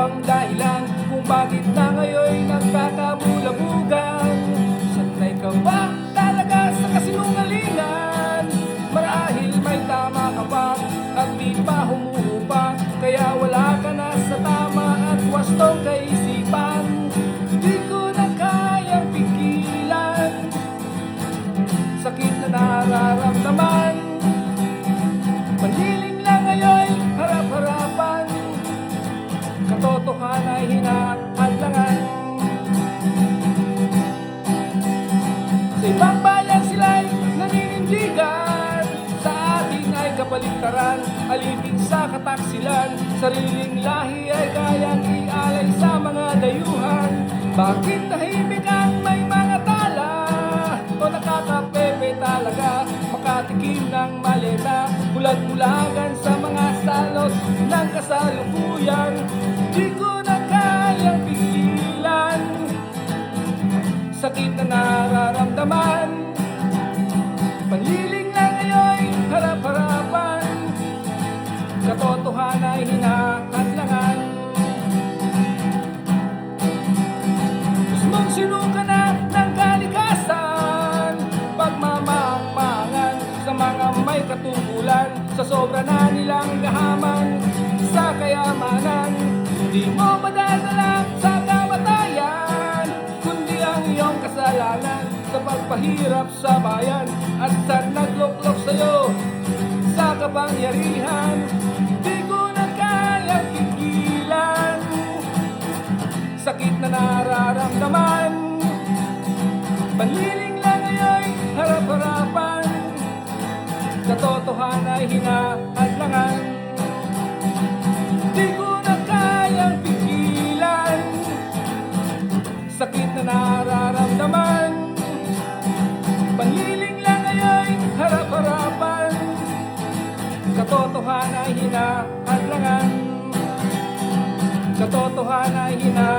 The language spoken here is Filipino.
bang dahilan kung bakit na ngayon nagkakabulabugan? Sanay ka ba talaga sa kasinungalingan? Marahil may tama ka pa at di pa humuhupa, kaya wala ka na sa tama at wastong kaisipan. Di ko na kayang pigilan sakit na nararamdaman. Paniling lang ngayon, harap-harapan, katotohanan ay hinahadlangan. Sa ibang bayan sila'y naninindigan, sa ating ay kabaliktaran, alipin sa kataksilan. Sariling lahi ay kayang ialay sa mga dayuhan. Bakit tahimik ang may mga tala? O nakakapepe talaga makatikim ng maleta, bulag-bulagan sa mga salos ng kasalukuyan. Di ko na kayang pigilan sakit na nararamdaman. Panliling na ngayon, harap-harapan, katotohanan ay hinahadlangan. Gusto mong sinuka na ng kalikasan, pagmamangmangan sa mga may katungkulan, sa sobra na nilang gahaman sa kayamanan. Hindi mo madadala sa kamatayan, kundi ang iyong kasalanan sa pagpahirap sa bayan at sa nagloklok sa'yo sa kapangyarihan. Di ko na kayang pigilan sakit na nararamdaman. Panliling lang ngayon, harap-harapan, katotohanan ay hinahadlangan. Di ko na kayang pigilan sakit na nararamdaman. Panliling lang ngayon, harap-harapan, katotohanan ay hinahadlangan. Katotohanan ay hinahadlangan.